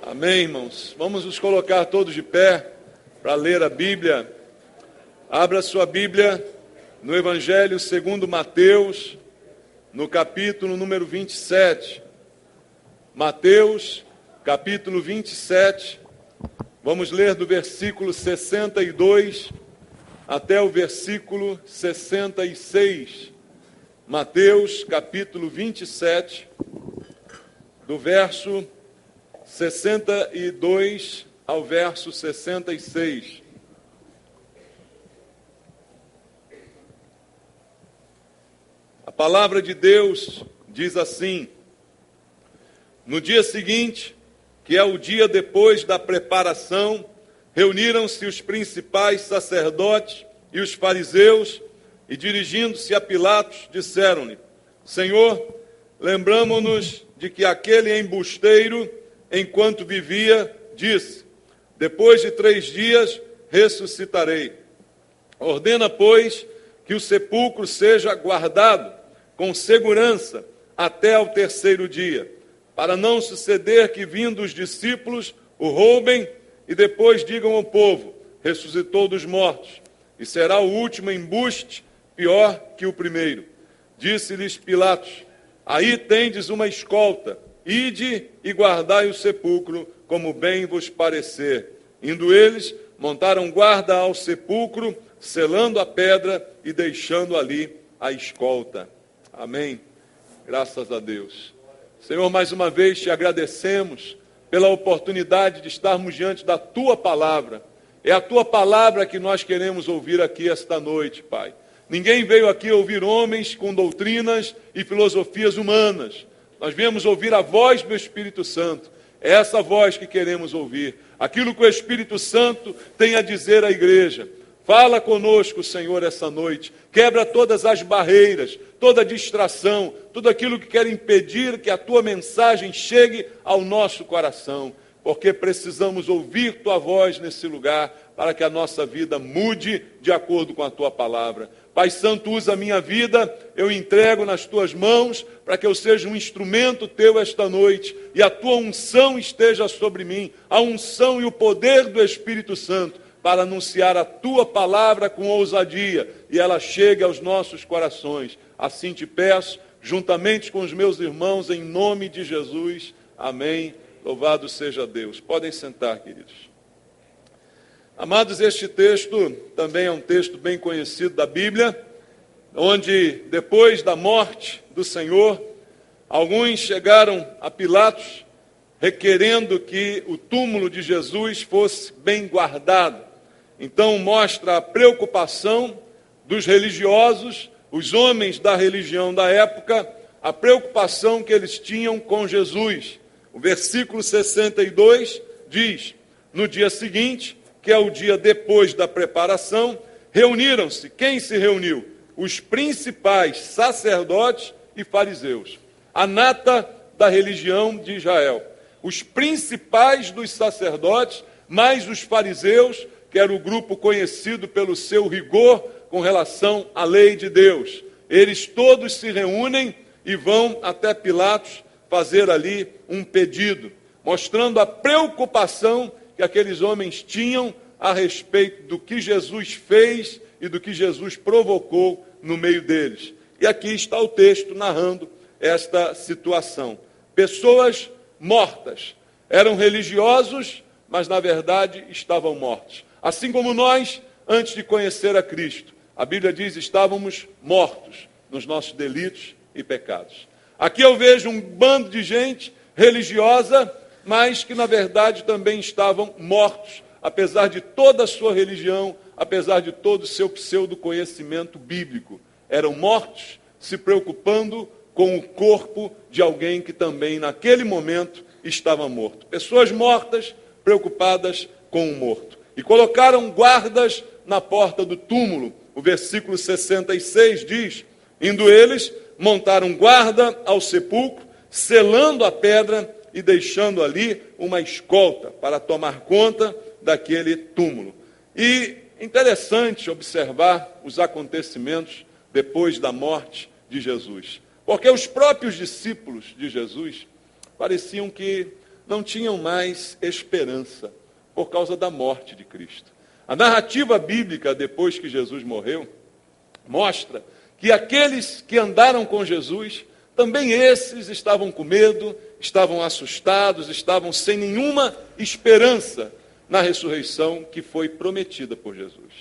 Amém, irmãos? Vamos nos colocar todos de pé para ler a Bíblia. Abra sua Bíblia no Evangelho segundo Mateus, no capítulo número 27. Mateus, capítulo 27. Vamos ler do versículo 62 até o versículo 66. Mateus, capítulo 27, do verso 62 ao verso 66. A palavra de Deus diz assim: no dia seguinte, que é o dia depois da preparação, reuniram-se os principais sacerdotes e os fariseus, e dirigindo-se a Pilatos, disseram-lhe: Senhor, lembramo-nos de que aquele embusteiro, enquanto vivia, disse: depois de 3 dias ressuscitarei. Ordena, pois, que o sepulcro seja guardado com segurança até ao 3º dia, para não suceder que, vindo os discípulos, o roubem e depois digam ao povo: ressuscitou dos mortos, e será o último embuste pior que o primeiro. Disse-lhes Pilatos: aí tendes uma escolta, ide e guardai o sepulcro, como bem vos parecer. Indo eles, montaram guarda ao sepulcro, selando a pedra e deixando ali a escolta. Amém. Graças a Deus. Senhor, mais uma vez te agradecemos pela oportunidade de estarmos diante da Tua palavra. É a Tua palavra que nós queremos ouvir aqui esta noite, Pai. Ninguém veio aqui ouvir homens com doutrinas e filosofias humanas. Nós viemos ouvir a voz do Espírito Santo. É essa voz que queremos ouvir. Aquilo que o Espírito Santo tem a dizer à igreja. Fala conosco, Senhor, essa noite. Quebra todas as barreiras, toda distração, tudo aquilo que quer impedir que a Tua mensagem chegue ao nosso coração. Porque precisamos ouvir Tua voz nesse lugar para que a nossa vida mude de acordo com a Tua palavra. Pai Santo, usa a minha vida, eu entrego nas Tuas mãos, para que eu seja um instrumento Teu esta noite, e a Tua unção esteja sobre mim, a unção e o poder do Espírito Santo, para anunciar a Tua palavra com ousadia, e ela chegue aos nossos corações. Assim te peço, juntamente com os meus irmãos, em nome de Jesus. Amém. Louvado seja Deus. Podem sentar, queridos. Amados, este texto também é um texto bem conhecido da Bíblia, onde depois da morte do Senhor, alguns chegaram a Pilatos requerendo que o túmulo de Jesus fosse bem guardado. Então mostra a preocupação dos religiosos, os homens da religião da época, a preocupação que eles tinham com Jesus. O versículo 62 diz: no dia seguinte, que é o dia depois da preparação, reuniram-se. Quem se reuniu? Os principais sacerdotes e fariseus. A nata da religião de Israel. Os principais dos sacerdotes, mais os fariseus, que era o grupo conhecido pelo seu rigor com relação à lei de Deus. Eles todos se reúnem e vão até Pilatos fazer ali um pedido, mostrando a preocupação que aqueles homens tinham a respeito do que Jesus fez e do que Jesus provocou no meio deles. E aqui está o texto narrando esta situação. Pessoas mortas. Eram religiosos, mas na verdade estavam mortos. Assim como nós, antes de conhecer a Cristo, a Bíblia diz: estávamos mortos nos nossos delitos e pecados. Aqui eu vejo um bando de gente religiosa, mas que na verdade também estavam mortos, apesar de toda a sua religião, apesar de todo o seu pseudo-conhecimento bíblico. Eram mortos se preocupando com o corpo de alguém que também naquele momento estava morto. Pessoas mortas preocupadas com o morto. E colocaram guardas na porta do túmulo. O versículo 66 diz: indo eles, montaram guarda ao sepulcro, selando a pedra e deixando ali uma escolta para tomar conta daquele túmulo. E interessante observar os acontecimentos depois da morte de Jesus. Porque os próprios discípulos de Jesus pareciam que não tinham mais esperança por causa da morte de Cristo. A narrativa bíblica, depois que Jesus morreu, mostra que aqueles que andaram com Jesus, também esses estavam com medo, estavam assustados, estavam sem nenhuma esperança na ressurreição que foi prometida por Jesus.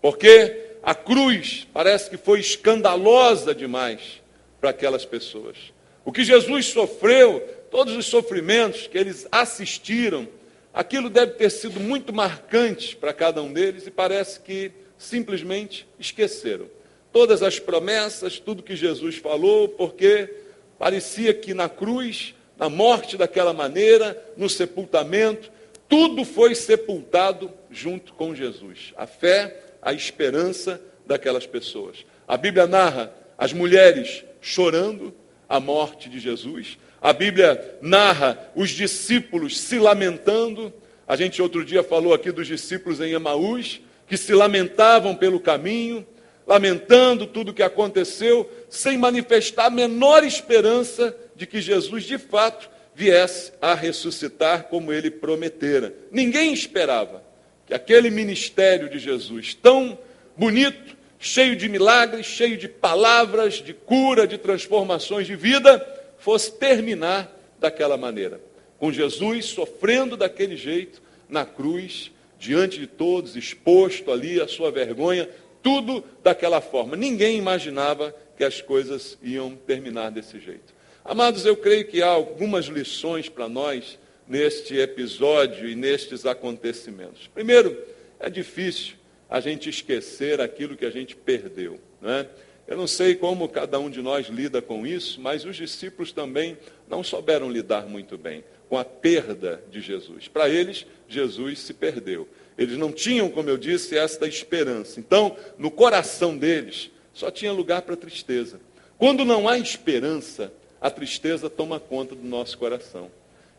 Porque a cruz parece que foi escandalosa demais para aquelas pessoas. O que Jesus sofreu, todos os sofrimentos que eles assistiram, aquilo deve ter sido muito marcante para cada um deles e parece que simplesmente esqueceram. Todas as promessas, tudo que Jesus falou, porque parecia que na cruz, na morte daquela maneira, no sepultamento, tudo foi sepultado junto com Jesus. A fé, a esperança daquelas pessoas. A Bíblia narra as mulheres chorando a morte de Jesus. A Bíblia narra os discípulos se lamentando. A gente outro dia falou aqui dos discípulos em Emaús, que se lamentavam pelo caminho, lamentando tudo o que aconteceu, sem manifestar a menor esperança de que Jesus, de fato, viesse a ressuscitar como ele prometera. Ninguém esperava que aquele ministério de Jesus, tão bonito, cheio de milagres, cheio de palavras, de cura, de transformações de vida, fosse terminar daquela maneira. Com Jesus sofrendo daquele jeito, na cruz, diante de todos, exposto ali a sua vergonha, tudo daquela forma. Ninguém imaginava que as coisas iam terminar desse jeito. Amados, eu creio que há algumas lições para nós neste episódio e nestes acontecimentos. Primeiro, é difícil a gente esquecer aquilo que a gente perdeu, não é? Eu não sei como cada um de nós lida com isso, mas os discípulos também não souberam lidar muito bem com a perda de Jesus. Para eles, Jesus se perdeu. Eles não tinham, como eu disse, esta esperança. Então, no coração deles, só tinha lugar para tristeza. Quando não há esperança, a tristeza toma conta do nosso coração.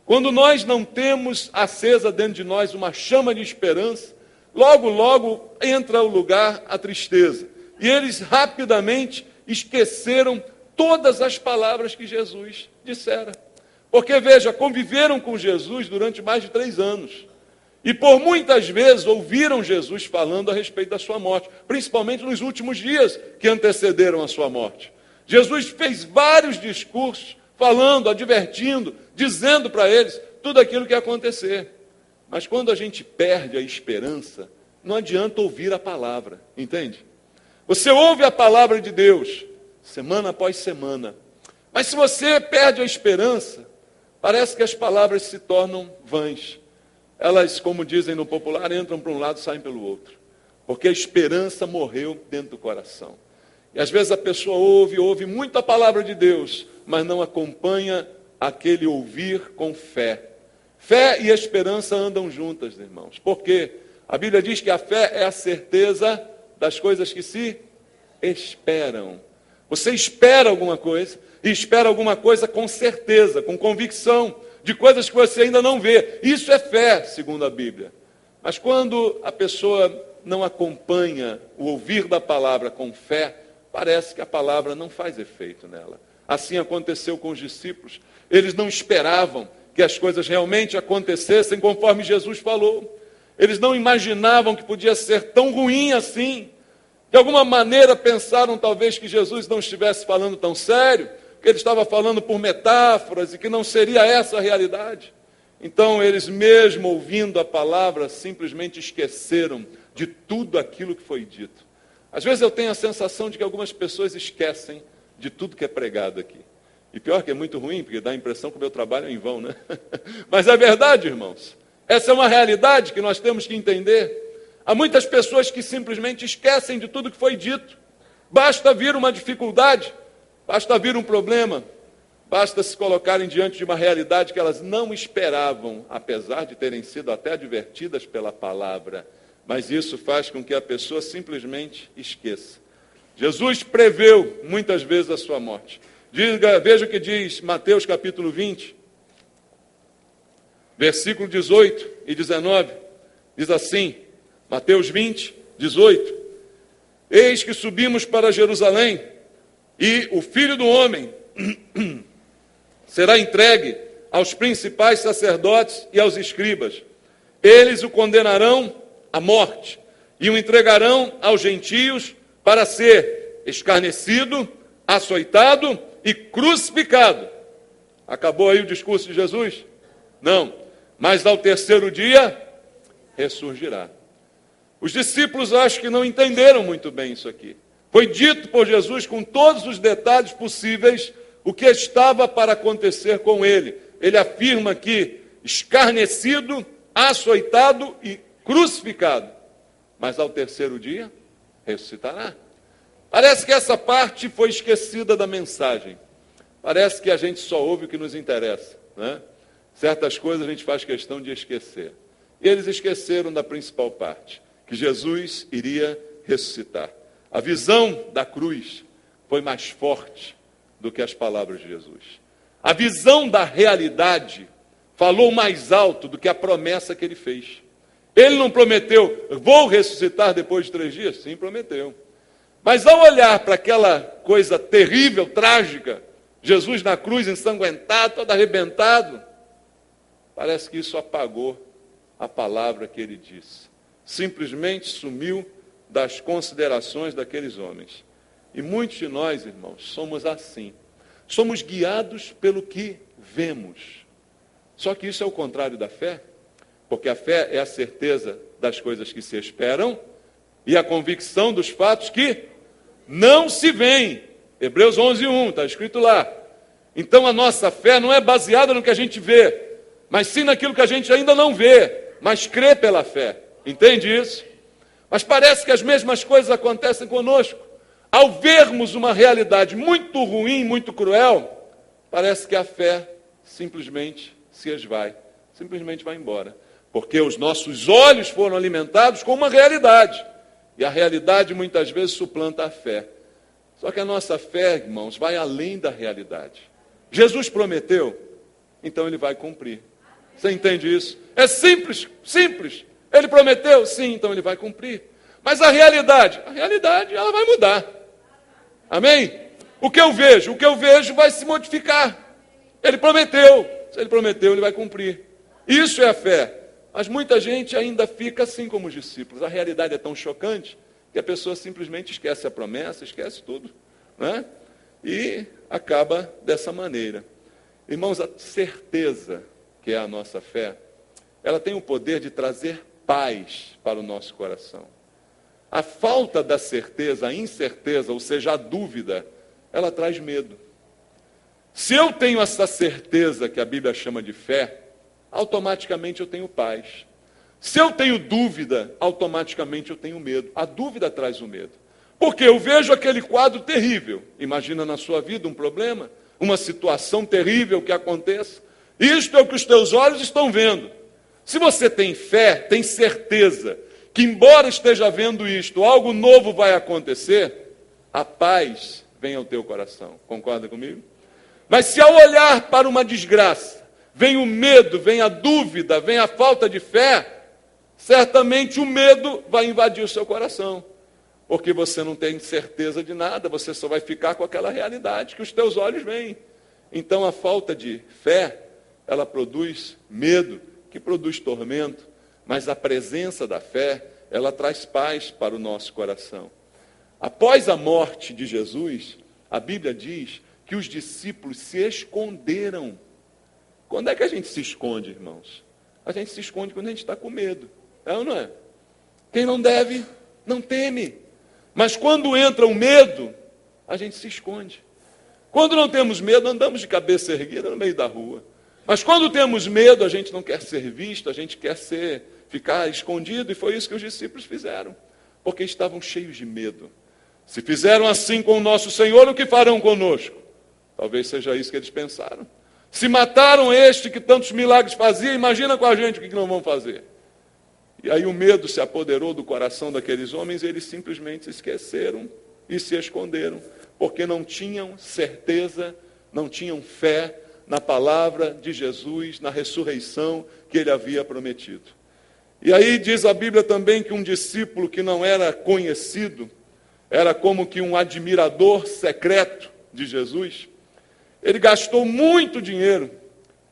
Quando nós não temos acesa dentro de nós uma chama de esperança, logo, logo entra o lugar a tristeza. E eles rapidamente esqueceram todas as palavras que Jesus dissera. Porque, veja, conviveram com Jesus durante mais de 3 anos. E por muitas vezes ouviram Jesus falando a respeito da sua morte, principalmente nos últimos dias que antecederam a sua morte. Jesus fez vários discursos falando, advertindo, dizendo para eles tudo aquilo que ia acontecer. Mas quando a gente perde a esperança, não adianta ouvir a palavra, entende? Você ouve a palavra de Deus, semana após semana, mas se você perde a esperança, parece que as palavras se tornam vãs. Elas, como dizem no popular, entram para um lado e saem pelo outro. Porque a esperança morreu dentro do coração. E às vezes a pessoa ouve muito a palavra de Deus, mas não acompanha aquele ouvir com fé. Fé e esperança andam juntas, irmãos. Porque a Bíblia diz que a fé é a certeza das coisas que se esperam. Você espera alguma coisa, e espera alguma coisa com certeza, com convicção, de coisas que você ainda não vê. Isso é fé, segundo a Bíblia. Mas quando a pessoa não acompanha o ouvir da palavra com fé, parece que a palavra não faz efeito nela. Assim aconteceu com os discípulos. Eles não esperavam que as coisas realmente acontecessem conforme Jesus falou. Eles não imaginavam que podia ser tão ruim assim. De alguma maneira pensaram talvez que Jesus não estivesse falando tão sério, que ele estava falando por metáforas e que não seria essa a realidade. Então eles, mesmo ouvindo a palavra, simplesmente esqueceram de tudo aquilo que foi dito. Às vezes eu tenho a sensação de que algumas pessoas esquecem de tudo que é pregado aqui. E pior que é muito ruim, porque dá a impressão que o meu trabalho é em vão, né? Mas é verdade, irmãos. Essa é uma realidade que nós temos que entender. Há muitas pessoas que simplesmente esquecem de tudo que foi dito. Basta vir uma dificuldade, basta vir um problema, basta se colocarem diante de uma realidade que elas não esperavam, apesar de terem sido até advertidas pela palavra. Mas isso faz com que a pessoa simplesmente esqueça. Jesus preveu muitas vezes a sua morte. Veja o que diz Mateus capítulo 20, versículo 18 e 19. Diz assim, Mateus 20, 18. Eis que subimos para Jerusalém, e o Filho do Homem será entregue aos principais sacerdotes e aos escribas. Eles o condenarão à morte e o entregarão aos gentios para ser escarnecido, açoitado e crucificado. Acabou aí o discurso de Jesus? Não. Mas ao terceiro dia, ressurgirá. Os discípulos acho que não entenderam muito bem isso aqui. Foi dito por Jesus com todos os detalhes possíveis o que estava para acontecer com ele. Ele afirma que escarnecido, açoitado e crucificado. Mas ao terceiro dia, ressuscitará. Parece que essa parte foi esquecida da mensagem. Parece que a gente só ouve o que nos interessa, né? Certas coisas a gente faz questão de esquecer. E eles esqueceram da principal parte, que Jesus iria ressuscitar. A visão da cruz foi mais forte do que as palavras de Jesus. A visão da realidade falou mais alto do que a promessa que ele fez. Ele não prometeu, vou ressuscitar depois de 3 dias? Sim, prometeu. Mas ao olhar para aquela coisa terrível, trágica, Jesus na cruz, ensanguentado, todo arrebentado, parece que isso apagou a palavra que ele disse. Simplesmente sumiu das considerações daqueles homens. E muitos de nós, irmãos, somos assim. Somos guiados pelo que vemos. Só que isso é o contrário da fé, porque a fé é a certeza das coisas que se esperam e a convicção dos fatos que não se veem. Hebreus 11:1, está escrito lá. Então a nossa fé não é baseada no que a gente vê, mas sim naquilo que a gente ainda não vê, mas crê pela fé. Entende isso? Mas parece que as mesmas coisas acontecem conosco. Ao vermos uma realidade muito ruim, muito cruel, parece que a fé simplesmente se esvai, simplesmente vai embora. Porque os nossos olhos foram alimentados com uma realidade. E a realidade muitas vezes suplanta a fé. Só que a nossa fé, irmãos, vai além da realidade. Jesus prometeu, então ele vai cumprir. Você entende isso? É simples, simples. Ele prometeu? Sim, então ele vai cumprir. Mas a realidade ela vai mudar. Amém? O que eu vejo vai se modificar. Ele prometeu. Se ele prometeu, ele vai cumprir. Isso é a fé. Mas muita gente ainda fica assim como os discípulos. A realidade é tão chocante que a pessoa simplesmente esquece a promessa, esquece tudo, né? E acaba dessa maneira. Irmãos, a certeza que é a nossa fé, ela tem o poder de trazer paz para o nosso coração. A falta da certeza, a incerteza, ou seja, a dúvida, ela traz medo. Se eu tenho essa certeza que a Bíblia chama de fé, automaticamente eu tenho paz. Se eu tenho dúvida, automaticamente eu tenho medo. A dúvida traz o medo. Porque eu vejo aquele quadro terrível. Imagina na sua vida um problema, uma situação terrível que aconteça. Isto é o que os teus olhos estão vendo. Se você tem fé, tem certeza que, embora esteja vendo isto, algo novo vai acontecer, a paz vem ao teu coração. Concorda comigo? Mas se ao olhar para uma desgraça, vem o medo, vem a dúvida, vem a falta de fé, certamente o medo vai invadir o seu coração. Porque você não tem certeza de nada, você só vai ficar com aquela realidade que os teus olhos veem. Então a falta de fé, ela produz medo, que produz tormento, mas a presença da fé, ela traz paz para o nosso coração. Após a morte de Jesus, a Bíblia diz que os discípulos se esconderam. Quando é que a gente se esconde, irmãos? A gente se esconde quando a gente está com medo. É ou não é? Quem não deve, não teme. Mas quando entra o medo, a gente se esconde. Quando não temos medo, andamos de cabeça erguida no meio da rua. Mas quando temos medo, a gente não quer ser visto, a gente quer ficar escondido. E foi isso que os discípulos fizeram. Porque estavam cheios de medo. Se fizeram assim com o nosso Senhor, o que farão conosco? Talvez seja isso que eles pensaram. Se mataram este que tantos milagres fazia, imagina com a gente o que não vão fazer. E aí o medo se apoderou do coração daqueles homens e eles simplesmente se esqueceram e se esconderam, porque não tinham certeza, não tinham fé na palavra de Jesus, na ressurreição que ele havia prometido. E aí diz a Bíblia também que um discípulo que não era conhecido, era como que um admirador secreto de Jesus, ele gastou muito dinheiro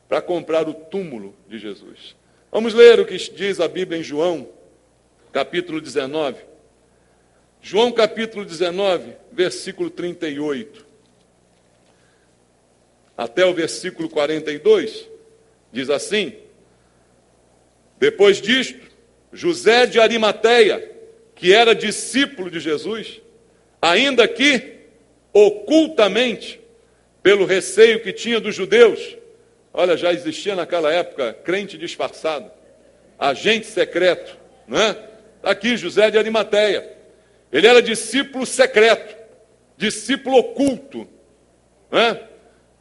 para comprar o túmulo de Jesus. Vamos ler o que diz a Bíblia em João, capítulo 19. João, capítulo 19, versículo 38. Até o versículo 42, diz assim: depois disto, José de Arimateia, que era discípulo de Jesus, ainda que ocultamente, pelo receio que tinha dos judeus, olha, já existia naquela época crente disfarçado, agente secreto, não é? Está aqui José de Arimateia. Ele era discípulo secreto, discípulo oculto, não é?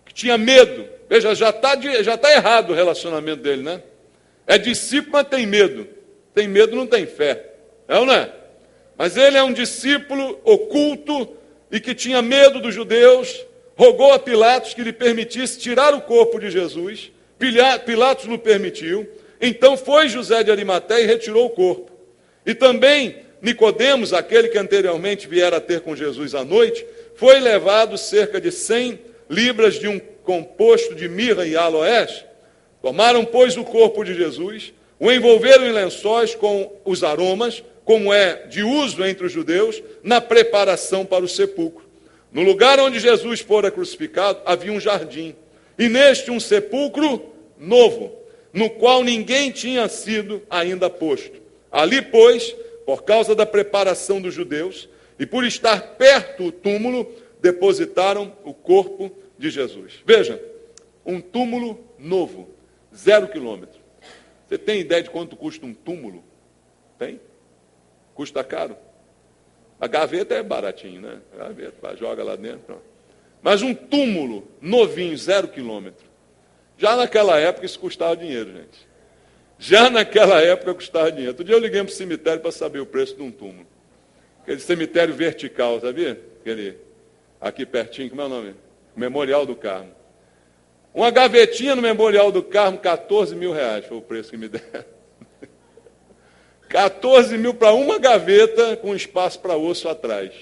Que tinha medo. Veja, já está errado o relacionamento dele, né? É discípulo, mas tem medo. Tem medo, não tem fé. É ou não é? Mas ele é um discípulo oculto e que tinha medo dos judeus, rogou a Pilatos que lhe permitisse tirar o corpo de Jesus. Pilatos não permitiu. Então foi José de Arimateia e retirou o corpo. E também Nicodemos, aquele que anteriormente viera a ter com Jesus à noite, foi levado cerca de 100 libras de um composto de mirra e aloés. Tomaram, pois, o corpo de Jesus, o envolveram em lençóis com os aromas, como é de uso entre os judeus, na preparação para o sepulcro. No lugar onde Jesus fora crucificado, havia um jardim, e neste um sepulcro novo, no qual ninguém tinha sido ainda posto. Ali, pois, por causa da preparação dos judeus, e por estar perto do túmulo, depositaram o corpo de Jesus. Veja, um túmulo novo, 0 quilômetro. Você tem ideia de quanto custa um túmulo? Tem? Custa caro? A gaveta é baratinho, né? A gaveta, joga lá dentro. Pronto. Mas um túmulo novinho, 0 quilômetro. Já naquela época isso custava dinheiro, gente. Já naquela época custava dinheiro. Outro dia eu liguei para o cemitério para saber o preço de um túmulo. Aquele cemitério vertical, sabia? Aquele aqui pertinho, como é o nome? Memorial do Carmo. Uma gavetinha no Memorial do Carmo, 14 mil reais foi o preço que me deram. 14 mil para uma gaveta com espaço para osso atrás.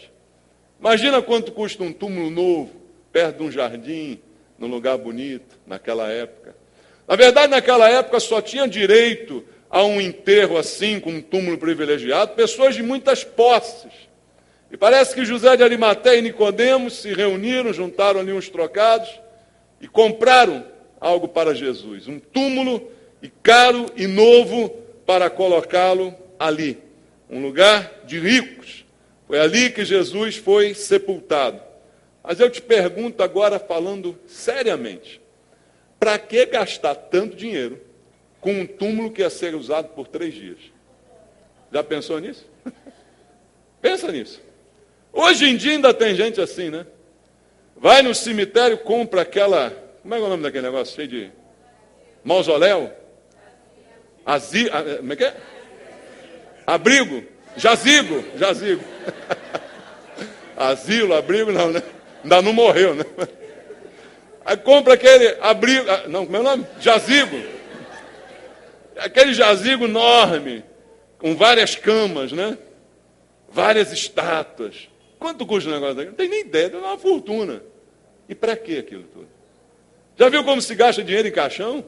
Imagina quanto custa um túmulo novo, perto de um jardim, num lugar bonito, naquela época. Na verdade, naquela época só tinha direito a um enterro assim, com um túmulo privilegiado, pessoas de muitas posses. E parece que José de Arimateia e Nicodemos se reuniram, juntaram ali uns trocados e compraram algo para Jesus. Um túmulo e caro e novo para colocá-lo ali. Um lugar de ricos. Foi ali que Jesus foi sepultado. Mas eu te pergunto agora, falando seriamente, para que gastar tanto dinheiro com um túmulo que ia ser usado por 3 dias? Já pensou nisso? Pensa nisso. Hoje em dia ainda tem gente assim, né? Vai no cemitério, compra aquela... Como é o nome daquele negócio cheio de... Mausoléu? Como é que é? Abrigo? Jazigo. Asilo, abrigo, não, né? Ainda não morreu, né? Aí compra aquele abrigo... Não, como é o nome? Jazigo. Aquele jazigo enorme, com várias camas, né? Várias estátuas. Quanto custa o negócio daqui? Não tem nem ideia, dá uma fortuna. E para que aquilo tudo? Já viu como se gasta dinheiro em caixão?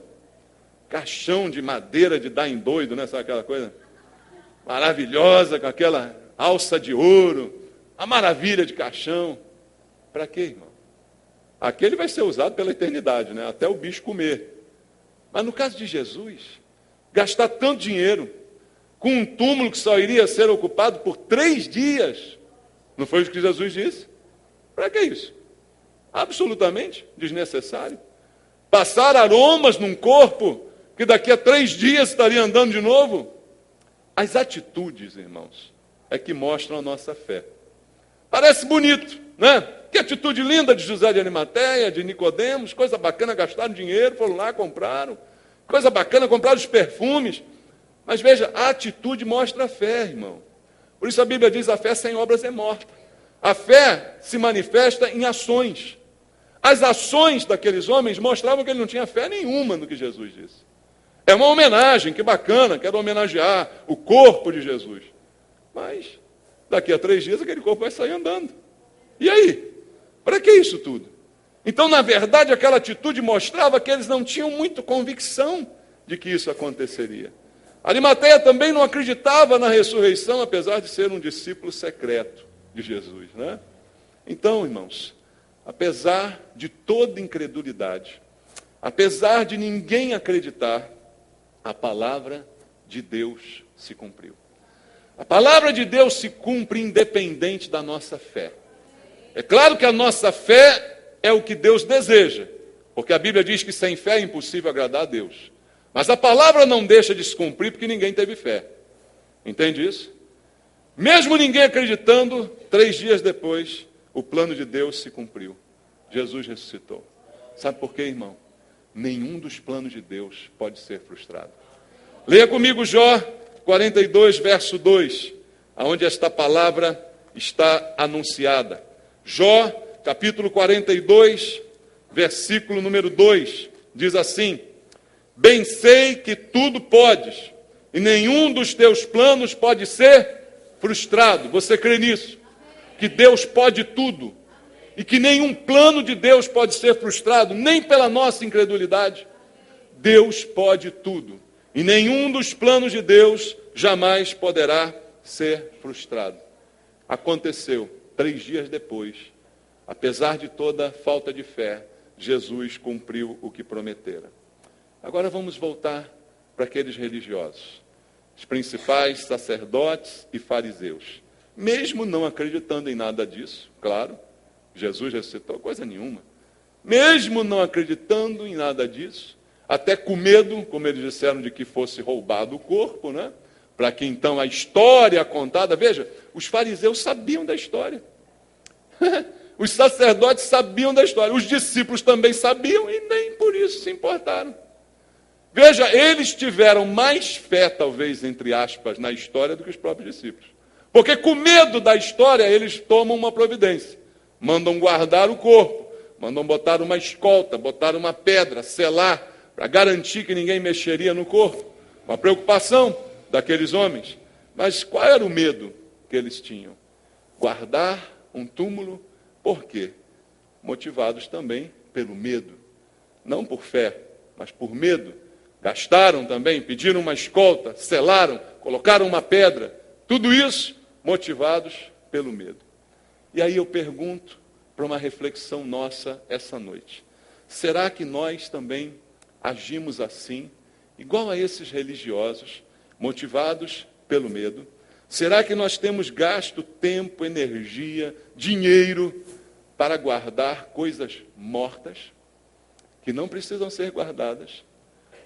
Caixão de madeira de dar em doido, né? Sabe aquela coisa maravilhosa, com aquela alça de ouro, a maravilha de caixão. Para quê, irmão? Aquele vai ser usado pela eternidade, né? Até o bicho comer. Mas no caso de Jesus, gastar tanto dinheiro com um túmulo que só iria ser ocupado por 3 dias, não foi o que Jesus disse? Para que isso? Absolutamente desnecessário. Passar aromas num corpo que daqui a 3 dias estaria andando de novo. As atitudes, irmãos, é que mostram a nossa fé. Parece bonito, né? Que atitude linda de José de Arimateia, de Nicodemos, coisa bacana, gastaram dinheiro, foram lá, compraram. Coisa bacana, compraram os perfumes. Mas veja, a atitude mostra a fé, irmão. Por isso a Bíblia diz, a fé sem obras é morta. A fé se manifesta em ações. As ações daqueles homens mostravam que ele não tinha fé nenhuma no que Jesus disse. É uma homenagem, que bacana, quero homenagear o corpo de Jesus. Mas, daqui a 3 dias, aquele corpo vai sair andando. E aí? Para que isso tudo? Então, na verdade, aquela atitude mostrava que eles não tinham muito convicção de que isso aconteceria. Arimateia também não acreditava na ressurreição, apesar de ser um discípulo secreto de Jesus, né? Então, irmãos, apesar de toda incredulidade, apesar de ninguém acreditar, a palavra de Deus se cumpriu. A palavra de Deus se cumpre independente da nossa fé. É claro que a nossa fé é o que Deus deseja, porque a Bíblia diz que sem fé é impossível agradar a Deus. Mas a palavra não deixa de se cumprir porque ninguém teve fé. Entende isso? Mesmo ninguém acreditando, 3 dias depois, o plano de Deus se cumpriu. Jesus ressuscitou. Sabe por quê, irmão? Nenhum dos planos de Deus pode ser frustrado. Leia comigo Jó 42, verso 2, onde esta palavra está anunciada. Jó, capítulo 42, versículo número 2, diz assim: bem sei que tudo podes, e nenhum dos teus planos pode ser frustrado. Você crê nisso? Que Deus pode tudo, e que nenhum plano de Deus pode ser frustrado, nem pela nossa incredulidade. Deus pode tudo, e nenhum dos planos de Deus jamais poderá ser frustrado. Aconteceu 3 dias depois, apesar de toda falta de fé, Jesus cumpriu o que prometera. Agora vamos voltar para aqueles religiosos, os principais sacerdotes e fariseus. Mesmo não acreditando em nada disso, claro, Jesus ressuscitou coisa nenhuma. Mesmo não acreditando em nada disso, até com medo, como eles disseram, de que fosse roubado o corpo, né? Para que então a história contada, veja, os fariseus sabiam da história. Os sacerdotes sabiam da história, os discípulos também sabiam e nem por isso se importaram. Veja, eles tiveram mais fé, talvez, entre aspas, na história do que os próprios discípulos. Porque com medo da história, eles tomam uma providência. Mandam guardar o corpo, mandam botar uma escolta, botar uma pedra, selar, para garantir que ninguém mexeria no corpo. Uma preocupação daqueles homens. Mas qual era o medo que eles tinham? Guardar um túmulo, por quê? Motivados também pelo medo. Não por fé, mas por medo. Gastaram também, pediram uma escolta, selaram, colocaram uma pedra. Tudo isso motivados pelo medo. E aí eu pergunto para uma reflexão nossa essa noite. Será que nós também agimos assim, igual a esses religiosos, motivados pelo medo? Será que nós temos gasto tempo, energia, dinheiro para guardar coisas mortas, que não precisam ser guardadas?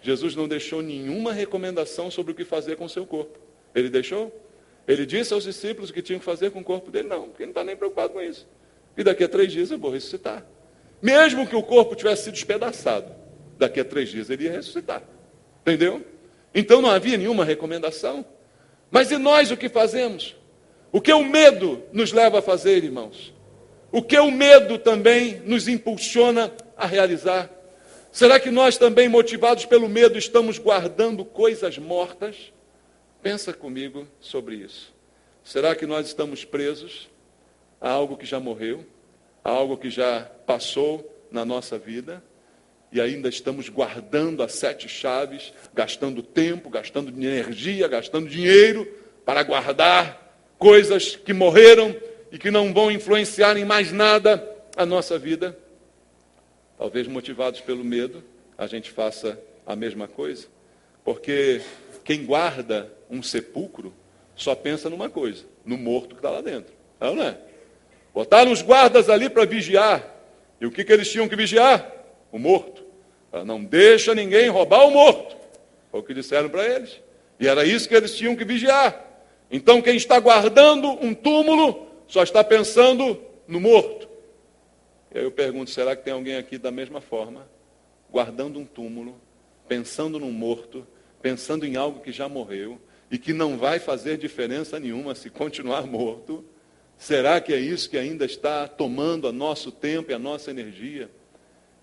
Jesus não deixou nenhuma recomendação sobre o que fazer com o seu corpo. Ele deixou? Ele disse aos discípulos o que tinham que fazer com o corpo dele? Não, porque ele não está nem preocupado com isso. E daqui a 3 dias eu vou ressuscitar. Mesmo que o corpo tivesse sido despedaçado, daqui a 3 dias ele ia ressuscitar. Entendeu? Então não havia nenhuma recomendação. Mas e nós o que fazemos? O que o medo nos leva a fazer, irmãos? O que o medo também nos impulsiona a realizar? Será que nós também, motivados pelo medo, estamos guardando coisas mortas? Pensa comigo sobre isso. Será que nós estamos presos a algo que já morreu, a algo que já passou na nossa vida, e ainda estamos guardando as 7 chaves, gastando tempo, gastando energia, gastando dinheiro para guardar coisas que morreram e que não vão influenciar em mais nada a nossa vida? Talvez motivados pelo medo, a gente faça a mesma coisa, porque quem guarda um sepulcro só pensa numa coisa, no morto que está lá dentro. Não é? Botaram os guardas ali para vigiar, e o que eles tinham que vigiar? O morto. Não deixa ninguém roubar o morto. Foi o que disseram para eles. E era isso que eles tinham que vigiar. Então quem está guardando um túmulo só está pensando no morto. E aí eu pergunto, será que tem alguém aqui da mesma forma, guardando um túmulo, pensando num morto, pensando em algo que já morreu e que não vai fazer diferença nenhuma se continuar morto? Será que é isso que ainda está tomando o nosso tempo e a nossa energia?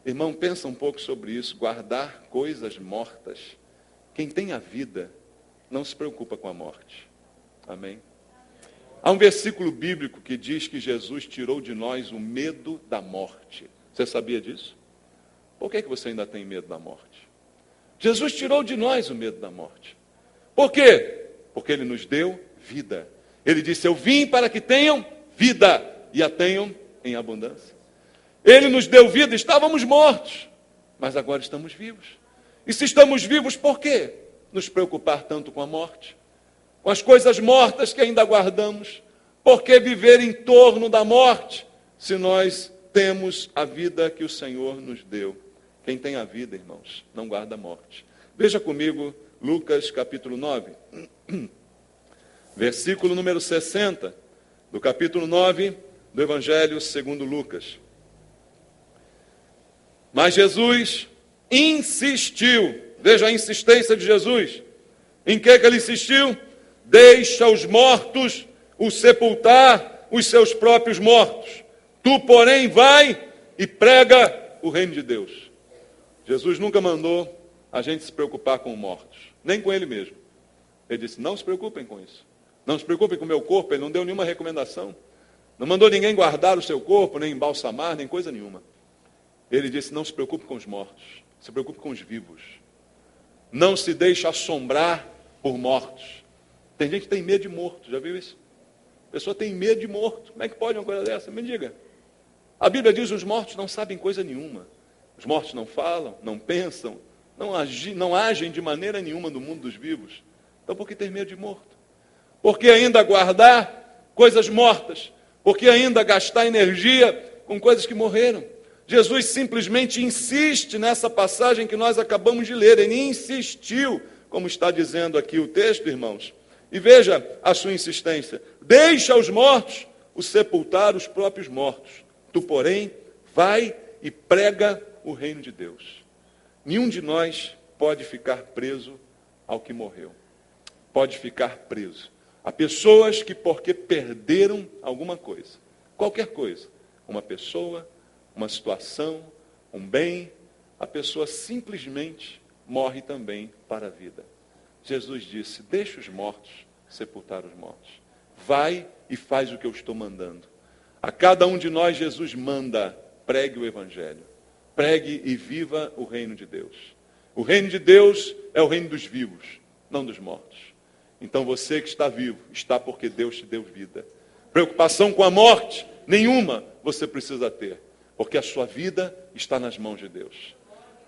Irmão, pensa um pouco sobre isso, guardar coisas mortas. Quem tem a vida não se preocupa com a morte. Amém? Há um versículo bíblico que diz que Jesus tirou de nós o medo da morte. Você sabia disso? Por que você ainda tem medo da morte? Jesus tirou de nós o medo da morte. Por quê? Porque Ele nos deu vida. Ele disse, eu vim para que tenham vida e a tenham em abundância. Ele nos deu vida, estávamos mortos, mas agora estamos vivos. E se estamos vivos, por quê? Nos preocupar tanto com a morte? Com as coisas mortas que ainda guardamos? Por que viver em torno da morte, se nós temos a vida que o Senhor nos deu? Quem tem a vida, irmãos, não guarda a morte. Veja comigo Lucas capítulo 9, versículo número 60, do capítulo 9 do Evangelho segundo Lucas. Mas Jesus insistiu, veja a insistência de Jesus. Em que ele insistiu? Deixa os mortos o sepultar os seus próprios mortos. Tu, porém, vai e prega o reino de Deus. Jesus nunca mandou a gente se preocupar com mortos, nem com Ele mesmo. Ele disse, não se preocupem com isso. Não se preocupem com o meu corpo. Ele não deu nenhuma recomendação. Não mandou ninguém guardar o seu corpo, nem embalsamar, nem coisa nenhuma. Ele disse, não se preocupe com os mortos. Se preocupe com os vivos. Não se deixe assombrar por mortos. Tem gente que tem medo de morto, já viu isso? A pessoa tem medo de morto. Como é que pode uma coisa dessa? Me diga. A Bíblia diz que os mortos não sabem coisa nenhuma. Os mortos não falam, não pensam, não agem de maneira nenhuma no mundo dos vivos. Então por que ter medo de morto? Por que ainda guardar coisas mortas? Por que ainda gastar energia com coisas que morreram? Jesus simplesmente insiste nessa passagem que nós acabamos de ler. Ele insistiu, como está dizendo aqui o texto, irmãos. E veja a sua insistência. Deixa os mortos o sepultar os próprios mortos. Tu, porém, vai e prega o reino de Deus. Nenhum de nós pode ficar preso ao que morreu. Pode ficar preso. Há pessoas que, porque perderam alguma coisa, qualquer coisa, uma pessoa, uma situação, um bem, a pessoa simplesmente morre também para a vida. Jesus disse, deixa os mortos sepultar os mortos. Vai e faz o que eu estou mandando. A cada um de nós, Jesus manda, pregue o Evangelho. Pregue e viva o reino de Deus. O reino de Deus é o reino dos vivos, não dos mortos. Então você que está vivo, está porque Deus te deu vida. Preocupação com a morte, nenhuma você precisa ter, porque a sua vida está nas mãos de Deus.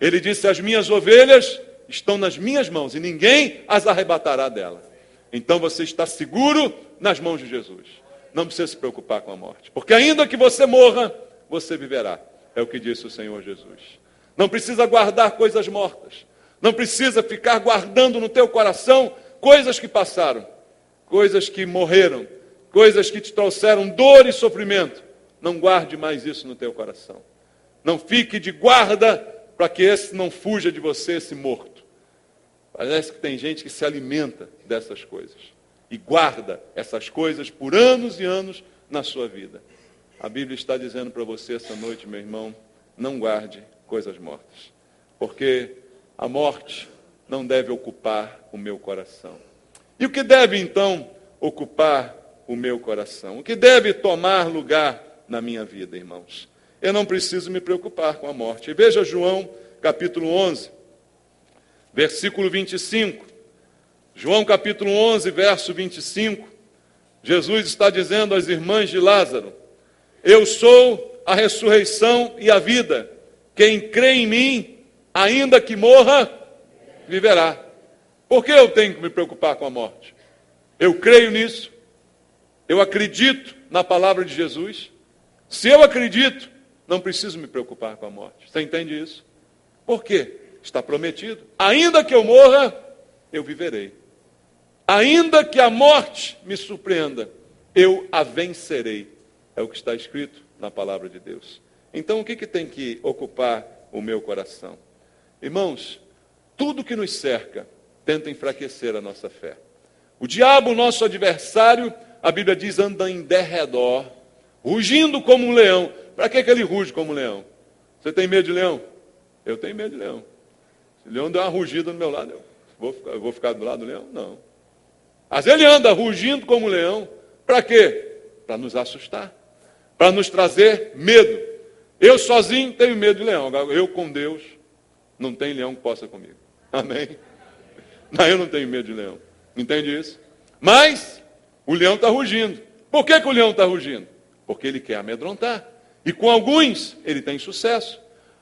Ele disse, as minhas ovelhas estão nas minhas mãos e ninguém as arrebatará dela. Então você está seguro nas mãos de Jesus. Não precisa se preocupar com a morte, porque ainda que você morra, você viverá. É o que disse o Senhor Jesus. Não precisa guardar coisas mortas. Não precisa ficar guardando no teu coração coisas que passaram, coisas que morreram, coisas que te trouxeram dor e sofrimento. Não guarde mais isso no teu coração. Não fique de guarda para que esse não fuja de você, esse morto. Parece que tem gente que se alimenta dessas coisas e guarda essas coisas por anos e anos na sua vida. A Bíblia está dizendo para você essa noite, meu irmão, não guarde coisas mortas, porque a morte não deve ocupar o meu coração. E o que deve, então, ocupar o meu coração? O que deve tomar lugar na minha vida, irmãos? Eu não preciso me preocupar com a morte. E veja João, capítulo 11, versículo 25. João, capítulo 11, verso 25. Jesus está dizendo às irmãs de Lázaro, eu sou a ressurreição e a vida. Quem crê em mim, ainda que morra, viverá. Por que eu tenho que me preocupar com a morte? Eu creio nisso. Eu acredito na palavra de Jesus. Se eu acredito, não preciso me preocupar com a morte. Você entende isso? Por quê? Está prometido. Ainda que eu morra, eu viverei. Ainda que a morte me surpreenda, eu a vencerei. É o que está escrito na palavra de Deus. Então, o que tem que ocupar o meu coração? Irmãos, tudo que nos cerca tenta enfraquecer a nossa fé. O diabo, nosso adversário, a Bíblia diz, anda em derredor, rugindo como um leão. Para que ele ruge como um leão? Você tem medo de leão? Eu tenho medo de leão. Se o leão der uma rugida no meu lado, eu vou ficar do lado do leão? Não. Mas ele anda rugindo como um leão. Para quê? Para nos assustar. Para nos trazer medo. Eu sozinho tenho medo de leão. Agora, eu com Deus, não tem leão que possa comigo. Amém? Não, eu não tenho medo de leão. Entende isso? Mas o leão está rugindo. Por que o leão está rugindo? Porque ele quer amedrontar. E com alguns ele tem sucesso.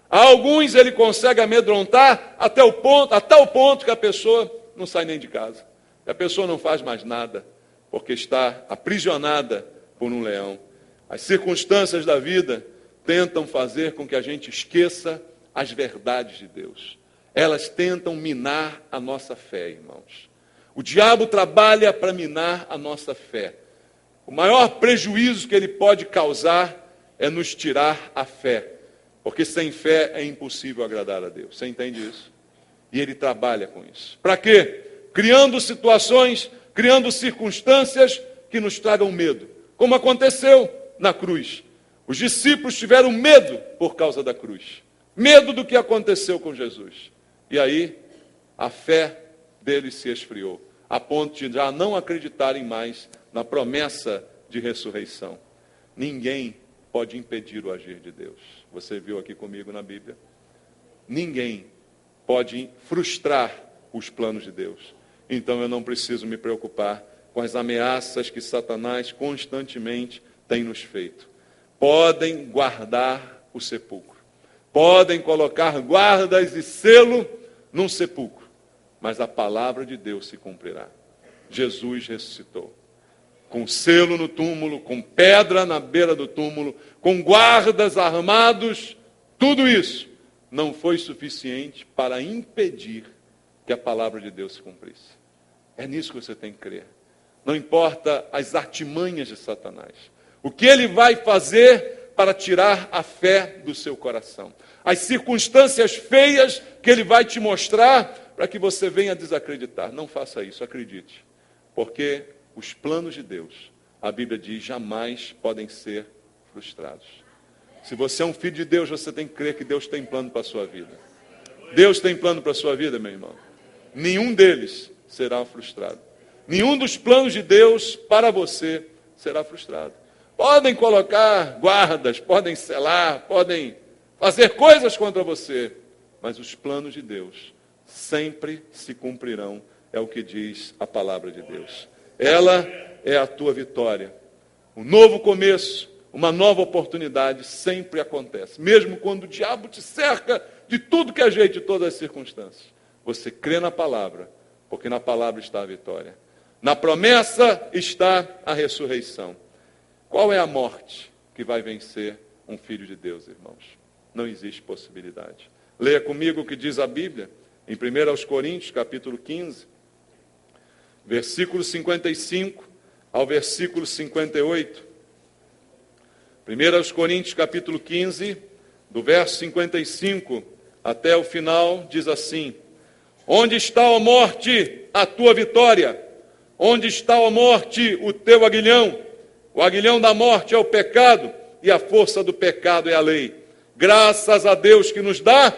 A alguns ele consegue amedrontar até o ponto que a pessoa não sai nem de casa. A pessoa não faz mais nada, porque está aprisionada por um leão. As circunstâncias da vida tentam fazer com que a gente esqueça as verdades de Deus. Elas tentam minar a nossa fé, irmãos. O diabo trabalha para minar a nossa fé. O maior prejuízo que ele pode causar é nos tirar a fé. Porque sem fé é impossível agradar a Deus. Você entende isso? E ele trabalha com isso. Para quê? Criando situações, criando circunstâncias que nos tragam medo. Como aconteceu na cruz. Os discípulos tiveram medo por causa da cruz. Medo do que aconteceu com Jesus. E aí, a fé deles se esfriou. A ponto de já não acreditarem mais na promessa de ressurreição. Ninguém pode impedir o agir de Deus. Você viu aqui comigo na Bíblia. Ninguém pode frustrar os planos de Deus. Então eu não preciso me preocupar com as ameaças que Satanás constantemente tem nos feito. Podem guardar o sepulcro. Podem colocar guardas e selo num sepulcro. Mas a palavra de Deus se cumprirá. Jesus ressuscitou. Com selo no túmulo, com pedra na beira do túmulo, com guardas armados, tudo isso não foi suficiente para impedir que a palavra de Deus se cumprisse. É nisso que você tem que crer. Não importa as artimanhas de Satanás. O que ele vai fazer para tirar a fé do seu coração. As circunstâncias feias que ele vai te mostrar para que você venha desacreditar. Não faça isso, acredite. Porque os planos de Deus, a Bíblia diz, jamais podem ser frustrados. Se você é um filho de Deus, você tem que crer que Deus tem plano para a sua vida. Deus tem plano para a sua vida, meu irmão. Nenhum deles será frustrado. Nenhum dos planos de Deus para você será frustrado. Podem colocar guardas, podem selar, podem fazer coisas contra você, mas os planos de Deus sempre se cumprirão, é o que diz a palavra de Deus. Ela é a tua vitória. Um novo começo, uma nova oportunidade sempre acontece. Mesmo quando o diabo te cerca de tudo que é jeito, de todas as circunstâncias. Você crê na palavra, porque na palavra está a vitória. Na promessa está a ressurreição. Qual é a morte que vai vencer um filho de Deus, irmãos? Não existe possibilidade. Leia comigo o que diz a Bíblia, em 1 Coríntios, capítulo 15, versículo 55 ao versículo 58. 1 Coríntios, capítulo 15, do verso 55 até o final, diz assim: Onde está, ó morte, a tua vitória? Onde está, ó morte, o teu aguilhão? O aguilhão da morte é o pecado, e a força do pecado é a lei. Graças a Deus que nos dá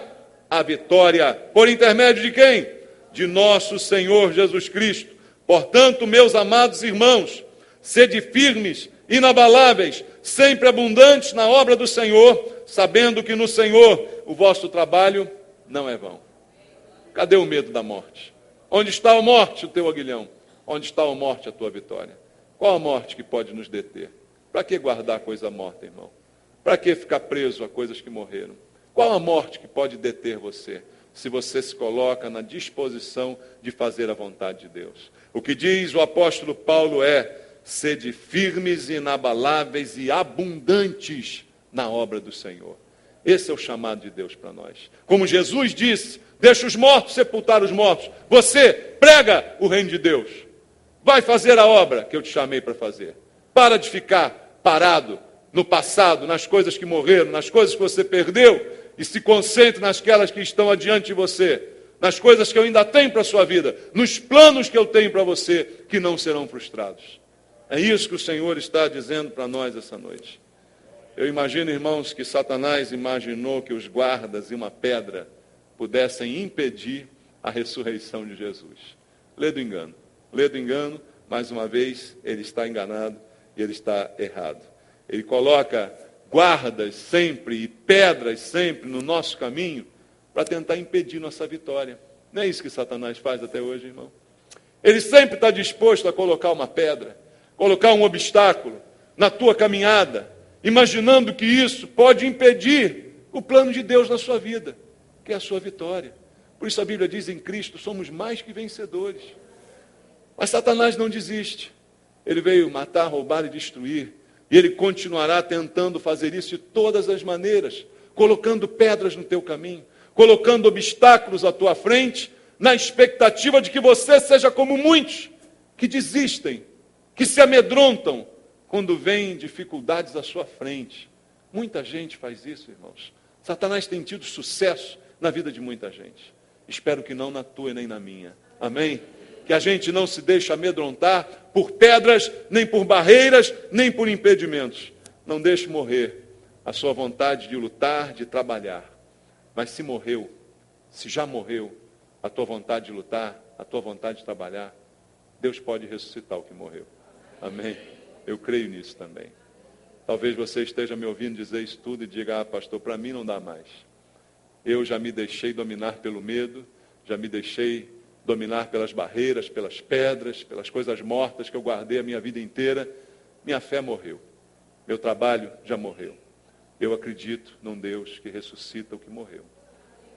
a vitória. Por intermédio de quem? De nosso Senhor Jesus Cristo. Portanto, meus amados irmãos, sede firmes, inabaláveis, sempre abundantes na obra do Senhor, sabendo que no Senhor o vosso trabalho não é vão. Cadê o medo da morte? Onde está a morte, o teu aguilhão? Onde está a morte, a tua vitória? Qual a morte que pode nos deter? Para que guardar coisa morta, irmão? Para que ficar preso a coisas que morreram? Qual a morte que pode deter você, se você se coloca na disposição de fazer a vontade de Deus? O que diz o apóstolo Paulo é: sede firmes, inabaláveis e abundantes na obra do Senhor. Esse é o chamado de Deus para nós. Como Jesus disse, deixa os mortos sepultar os mortos. Você prega o reino de Deus. Vai fazer a obra que eu te chamei para fazer. Para de ficar parado no passado, nas coisas que morreram, nas coisas que você perdeu, e se concentre nasquelas que estão adiante de você, nas coisas que eu ainda tenho para a sua vida, nos planos que eu tenho para você, que não serão frustrados. É isso que o Senhor está dizendo para nós essa noite. Eu imagino, irmãos, que Satanás imaginou que os guardas e uma pedra pudessem impedir a ressurreição de Jesus. Lê do engano. Lê do engano, mais uma vez, ele está enganado e ele está errado. Ele coloca guardas sempre e pedras sempre no nosso caminho para tentar impedir nossa vitória. Não é isso que Satanás faz até hoje, irmão? Ele sempre está disposto a colocar uma pedra, colocar um obstáculo na tua caminhada, imaginando que isso pode impedir o plano de Deus na sua vida, que é a sua vitória. Por isso a Bíblia diz, em Cristo somos mais que vencedores. Mas Satanás não desiste. Ele veio matar, roubar e destruir. E ele continuará tentando fazer isso de todas as maneiras, colocando pedras no teu caminho, colocando obstáculos à tua frente, na expectativa de que você seja como muitos que desistem, que se amedrontam quando vêm dificuldades à sua frente. Muita gente faz isso, irmãos. Satanás tem tido sucesso na vida de muita gente. Espero que não na tua e nem na minha. Amém? Que a gente não se deixe amedrontar por pedras, nem por barreiras, nem por impedimentos. Não deixe morrer a sua vontade de lutar, de trabalhar. Mas se morreu, se já morreu, a tua vontade de lutar, a tua vontade de trabalhar, Deus pode ressuscitar o que morreu. Amém? Eu creio nisso também. Talvez você esteja me ouvindo dizer isso tudo e diga, pastor, para mim não dá mais. Eu já me deixei dominar pelo medo, já me deixei dominar pelas barreiras, pelas pedras, pelas coisas mortas que eu guardei a minha vida inteira. Minha fé morreu. Meu trabalho já morreu. Eu acredito num Deus que ressuscita o que morreu.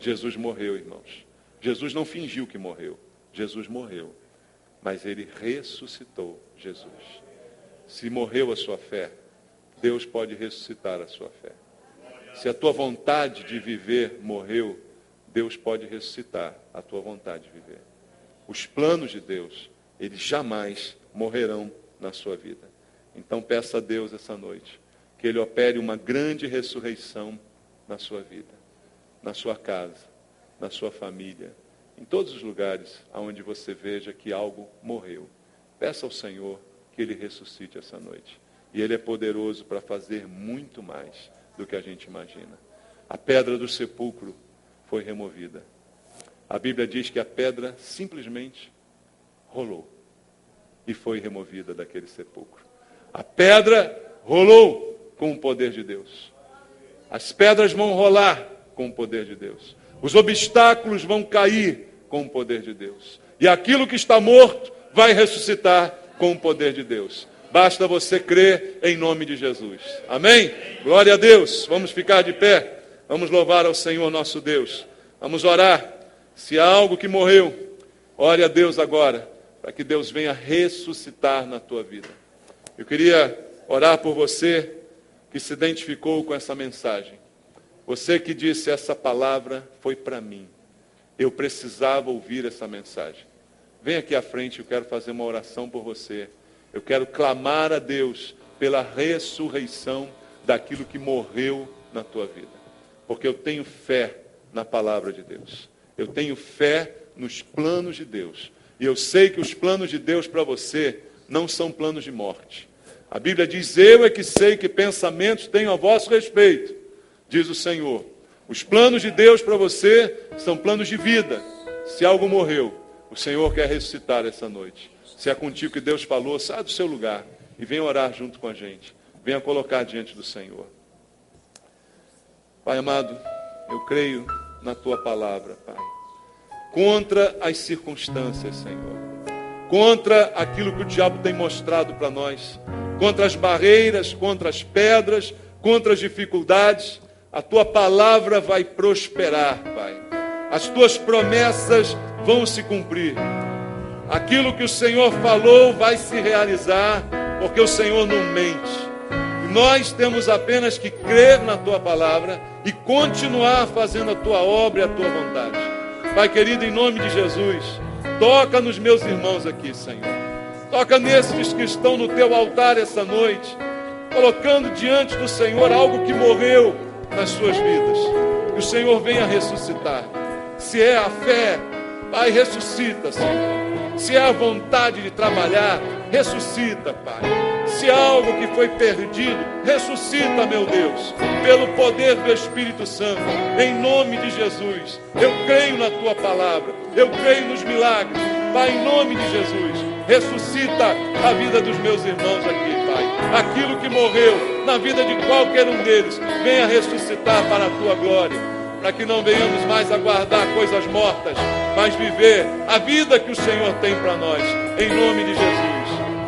Jesus morreu, irmãos. Jesus não fingiu que morreu. Jesus morreu. Mas ele ressuscitou Jesus. Se morreu a sua fé, Deus pode ressuscitar a sua fé. Se a tua vontade de viver morreu, Deus pode ressuscitar a tua vontade de viver. Os planos de Deus, eles jamais morrerão na sua vida. Então peça a Deus essa noite, que Ele opere uma grande ressurreição na sua vida, na sua casa, na sua família, em todos os lugares onde você veja que algo morreu. Peça ao Senhor que Ele ressuscite essa noite. E Ele é poderoso para fazer muito mais do que a gente imagina. A pedra do sepulcro foi removida. A Bíblia diz que a pedra simplesmente rolou e foi removida daquele sepulcro. A pedra rolou com o poder de Deus. As pedras vão rolar com o poder de Deus. Os obstáculos vão cair com o poder de Deus. E aquilo que está morto vai ressuscitar com o poder de Deus. Basta você crer em nome de Jesus. Amém? Glória a Deus. Vamos ficar de pé. Vamos louvar ao Senhor nosso Deus. Vamos orar. Se há algo que morreu, ore a Deus agora, para que Deus venha ressuscitar na tua vida. Eu queria orar por você que se identificou com essa mensagem. Você que disse, essa palavra foi para mim. Eu precisava ouvir essa mensagem. Vem aqui à frente, eu quero fazer uma oração por você. Eu quero clamar a Deus pela ressurreição daquilo que morreu na tua vida. Porque eu tenho fé na palavra de Deus. Eu tenho fé nos planos de Deus. E eu sei que os planos de Deus para você não são planos de morte. A Bíblia diz, eu é que sei que pensamentos tenho a vosso respeito, diz o Senhor. Os planos de Deus para você são planos de vida. Se algo morreu, o Senhor quer ressuscitar essa noite. Se é contigo que Deus falou, sai do seu lugar e venha orar junto com a gente. Venha colocar diante do Senhor. Pai amado, eu creio na tua palavra, Pai. Contra as circunstâncias, Senhor. Contra aquilo que o diabo tem mostrado para nós. Contra as barreiras, contra as pedras, contra as dificuldades. A tua palavra vai prosperar, Pai. As tuas promessas vão se cumprir. Aquilo que o Senhor falou vai se realizar, porque o Senhor não mente. E nós temos apenas que crer na tua palavra e continuar fazendo a tua obra e a tua vontade. Pai querido, em nome de Jesus, toca nos meus irmãos aqui, Senhor. Toca nesses que estão no teu altar essa noite, colocando diante do Senhor algo que morreu nas suas vidas. Que o Senhor venha ressuscitar. Se é a fé, Pai, ressuscita, Senhor. Se é a vontade de trabalhar, ressuscita, Pai. Se há algo que foi perdido, ressuscita, meu Deus, pelo poder do Espírito Santo, em nome de Jesus. Eu creio na tua palavra, eu creio nos milagres, Pai, em nome de Jesus. Ressuscita a vida dos meus irmãos aqui, Pai. Pai. Aquilo que morreu na vida de qualquer um deles, venha ressuscitar para a tua glória, para que não venhamos mais aguardar coisas mortas, mas viver a vida que o Senhor tem para nós, em nome de Jesus.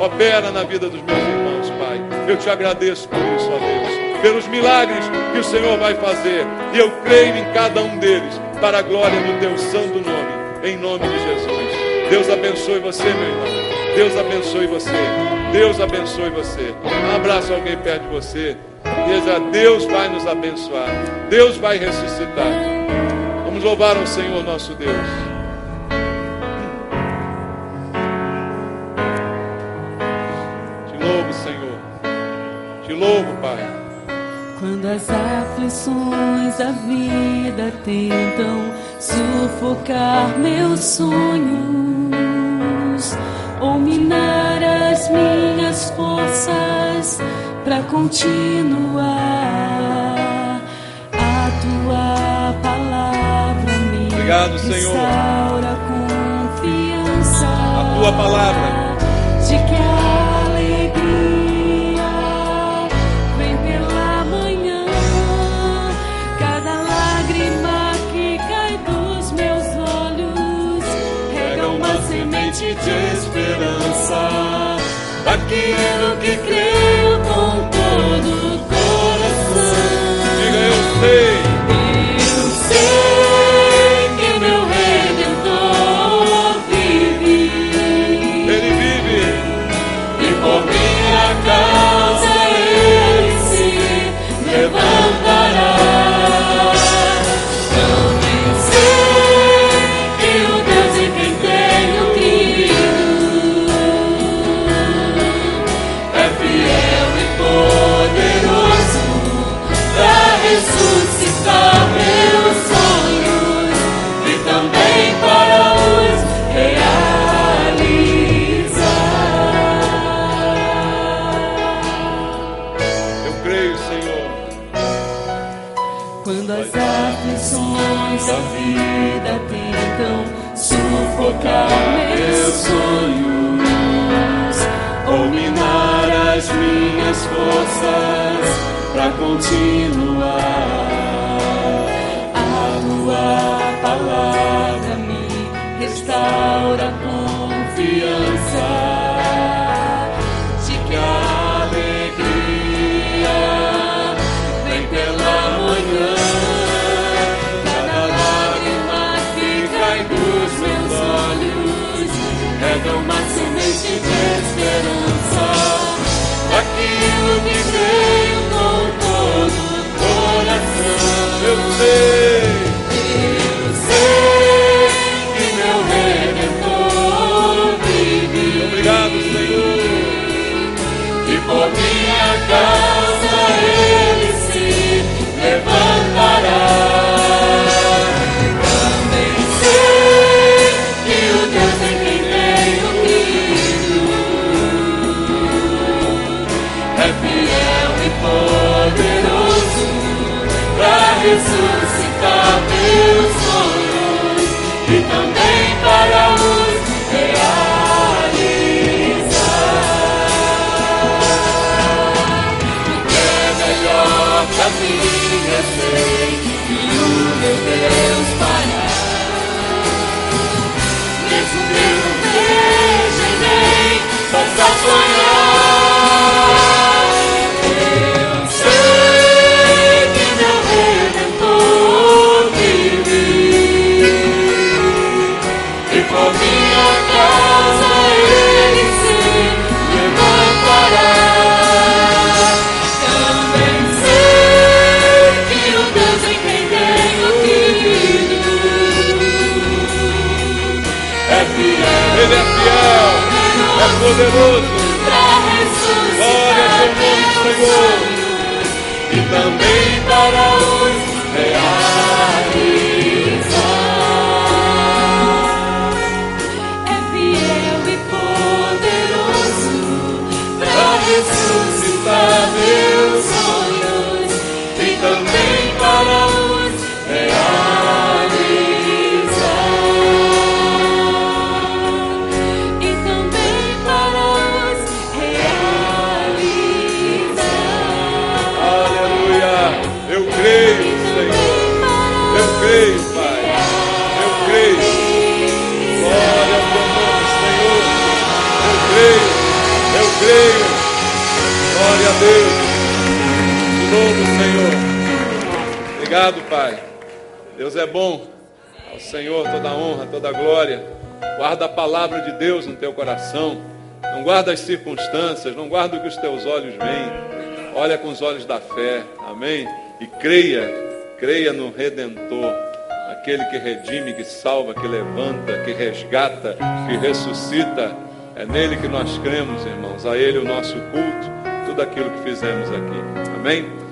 Opera na vida dos meus irmãos, Pai. Eu te agradeço por isso, ó Deus, pelos milagres que o Senhor vai fazer, e eu creio em cada um deles, para a glória do teu santo nome, em nome de Jesus. Deus abençoe você, meu irmão. Deus abençoe você. Deus abençoe você. Um abraço a alguém perto de você. Deus vai nos abençoar. Deus vai ressuscitar. Vamos louvar ao Senhor nosso Deus. Te louvo, Senhor. Te louvo, Pai. Quando as aflições da vida tentam sufocar meus sonhos ou minar as minhas forças para continuar, a tua palavra me Obrigado, Senhor. restaura confiança. A tua palavra de que a alegria vem pela manhã. Cada lágrima que cai dos meus olhos rega uma semente de esperança daquilo que creio com todo o coração. diga: eu sei. Eu sei que meu Redentor vive. Ele vive. E por minha causa ele se levantará. Também sei que o Deus em quem tenho crido é fiel e poderoso para ressuscitar meus sonhos e também para os Eu creio, Senhor. quando as aflições da vida tentam sufocar meus sonhos ou minar as minhas forças para continuar, a tua palavra me restaura confiança de que a alegria vem pela manhã. Cada lágrima que cai dos meus olhos rega uma semente de esperança daquilo que creio com todo o coração. Eu sei. Eu sei que meu Redentor vive. Obrigado, Senhor. E por minha causa ele se levantará. Também sei que o Deus em quem tenho crido é fiel e poderoso para ressuscitar meus sonhos e também para os pra mim eu sei que o meu Deus fará. Mesmo que eu não veja e nem possa sonhar, eu sei que meu Redentor vive e por minha causa ele se levantará. Ele é fiel, é poderoso. Glória ao teu nome, Senhor. E também para os realizar. É fiel e poderoso para ressuscitar meus sonhos e também para os realizar. E também para os realizar. Deus. De novo, Senhor. Obrigado, Pai. Deus é bom. Ao Senhor toda a honra, toda a glória. Guarda a palavra de Deus no teu coração. Não guarda as circunstâncias, não guarda o que os teus olhos veem. Olha com os olhos da fé. Amém? E creia no Redentor. Aquele que redime, que salva, que levanta, que resgata, que ressuscita. É nele que nós cremos, irmãos. A ele o nosso culto, tudo aquilo que fizemos aqui. Amém?